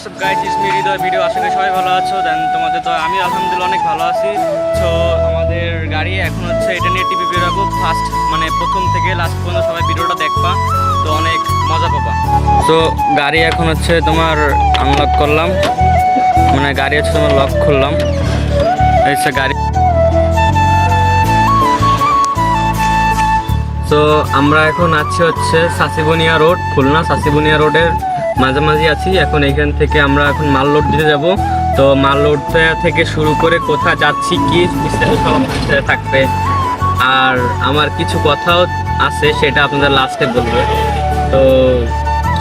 WhatsApp guys, it's me Hriday video. আশা করি সবাই ভালো আছো। দেন তোমাদের তো আমি আলহামদুলিল্লাহ অনেক ভালো আছি। সো আমাদের গাড়ি এখন হচ্ছে এটা নিয়ে টিভি বেরোবো ফার্স্ট, মানে প্রথম থেকে লাস্ট পর্যন্ত সবাই ভিডিওটা দেখবা, তো অনেক মজা পাবা। তো গাড়ি এখন হচ্ছে তোমার আনলক করলাম, মানে গাড়ি হচ্ছে তোমার লক খুললাম। এই হচ্ছে গাড়ি। তো আমরা এখন আছি হচ্ছে সাসিবনিয়া রোড, খুলনা সাসিবনিয়া রোডের মাঝামাঝি আছি। এখন এইখান থেকে আমরা এখন মাল লোড দিতে যাব। তো মাল লোড থেকে শুরু করে কোথায় যাচ্ছি কি সব থাকবে, আর আমার কিছু কথাও আছে সেটা আপনাদের লাস্টে বলবো। তো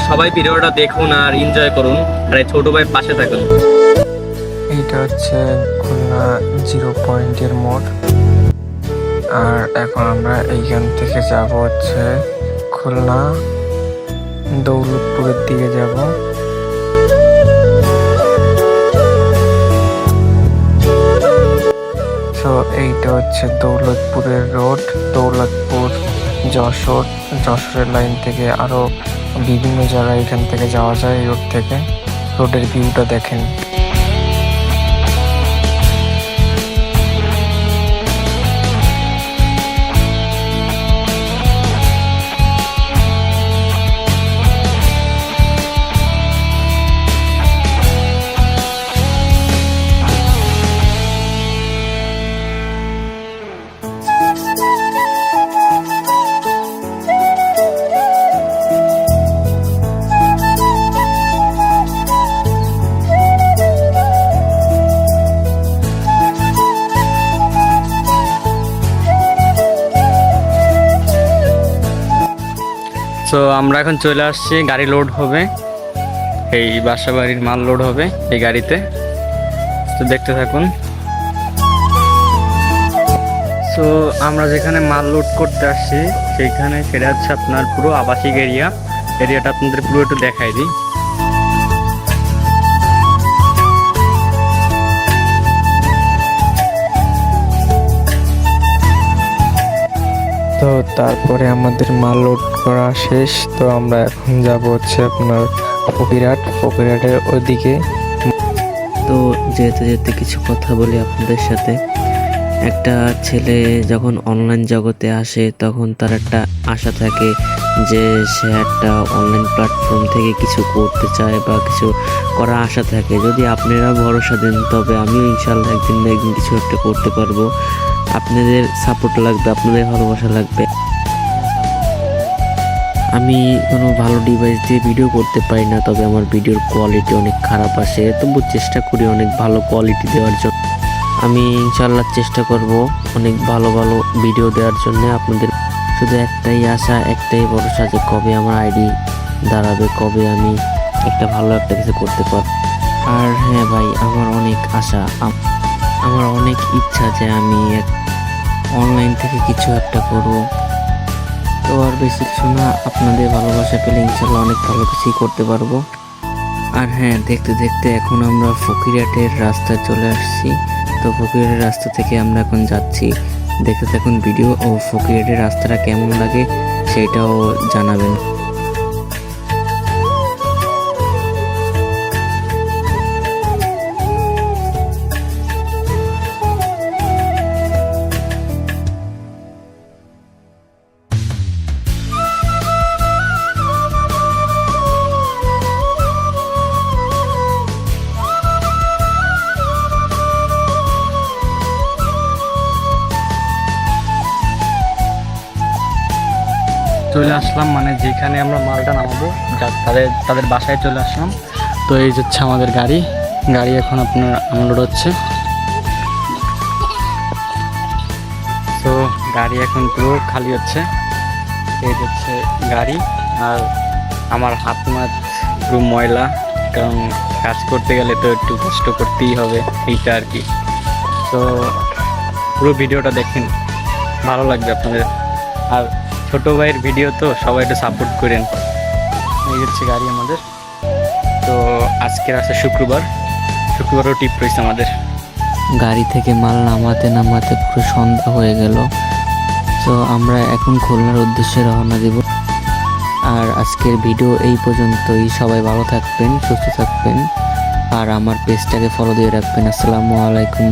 সবাই ভিডিওটা দেখুন আর এনজয় করুন, আর এই ছোটো ভাই পাশে থাকুন। এইটা হচ্ছে খুলনা 0 পয়েন্টের মোড়। আর এখন আমরা এইখান থেকে যাব হচ্ছে খুলনা দৌলতপুরের দিকে যাব। তো এইটা হচ্ছে দৌলতপুরের রোড, দৌলতপুর যশোরের লাইন থেকে আরো বিভিন্ন জায়গায় এখান থেকে যাওয়া যায়। এই রোড থেকে রোডের ভিউটা দেখেন। তো আমরা এখন চলে আসছি, গাড়ি লোড হবে, এই বাসা বাড়ির মাল লোড হবে এই গাড়িতে। তো দেখতে থাকুন। তো আমরা যেখানে মাল লোড করতে আসছি সেইখানে সেটা হচ্ছে আপনার পুরো আবাসিক এরিয়াটা আপনাদের পুরো একটু দেখাই দিই। তো তারপরে আমাদের মাল লোড করা শেষ। তো আমরা এখন যাব হচ্ছে আপনার ফকিরহাটের ওদিকে। তো যেতে যেতে কিছু কথা বলি আপনাদের সাথে। একটা ছেলে যখন অনলাইন জগতে আসে তখন তার একটা আশা থাকে যে সে একটা অনলাইন প্ল্যাটফর্ম থেকে কিছু করতে চায় বা কিছু করার আশা থাকে। যদি আপনারা ভরসা দেন তবে আমিও ইনশাল্লাহ একদিন না একদিন কিছু একটা করতে পারবো। আপনাদের সাপোর্ট লাগবে, আপনাদের ভালোবাসা লাগবে। আমি কোনো ভালো ডিভাইস দিয়ে ভিডিও করতে পারি না, তবে আমার ভিডিওর কোয়ালিটি অনেক খারাপ আসে, তবু চেষ্টা করি অনেক ভালো কোয়ালিটি দেওয়ার জন্য। আমি ইনশাল্লাহ চেষ্টা করব অনেক ভালো ভালো ভিডিও দেওয়ার জন্য। আপনাদের শুধু একটাই আশা, একটাই ভরসা যে কবে আমার আইডি দাঁড়াবে, কবে আমি একটা ভালো একটা কিছু করতে পারব। আর হ্যাঁ ভাই, আমার অনেক আশা, আমার অনেক ইচ্ছা যে আমি অনলাইন থেকে কিছু একটা করব। তো আর বেশি কিছু না, আপনাদের ভালোবাসা পেলে ইনশাল্লাহ অনেক ভালো কিছুই করতে পারবো। আর হ্যাঁ, দেখতে দেখতে এখন আমরা ফকিরহাটের রাস্তায় চলে আসছি। তো ফকিরহাটের রাস্তা থেকে আমরা এখন যাচ্ছি। দেখতে থাকুন ভিডিও, ও ফকিরহাটের রাস্তাটা কেমন লাগে সেটাও জানাবেন। চলে আসলাম, মানে যেখানে আমরা মালটা নামাবো তাদের বাসায় চলে আসলাম। তো এই হচ্ছে আমাদের গাড়ি এখন আপনার আনলোড হচ্ছে। তো গাড়ি এখন পুরো খালি হচ্ছে। এই হচ্ছে গাড়ি, আর আমার হাত মাত পুরো ময়লা, কারণ কাজ করতে গেলে তো একটু কষ্ট করতেই হবে, এইটা আর কি। তো পুরো ভিডিওটা দেখেন, ভালো লাগবে আপনাদের। আর ছোটো ভাইয়ের ভিডিও তো সবাই একটু সাপোর্ট করেন। এই হচ্ছে গাড়ি আমাদের। তো আজকের আছে শুক্রবারও টিপ রয়েছে আমাদের। গাড়ি থেকে মাল নামাতে নামাতে পুরো সন্ধ্যা হয়ে গেল। তো আমরা এখন খুলনার উদ্দেশ্যে রওনা দিব। আর আজকের ভিডিও এই পর্যন্তই। সবাই ভালো থাকবেন, সুস্থ থাকবেন, আর আমার পেজটাকে ফলো দিয়ে রাখবেন। আসসালামু আলাইকুম।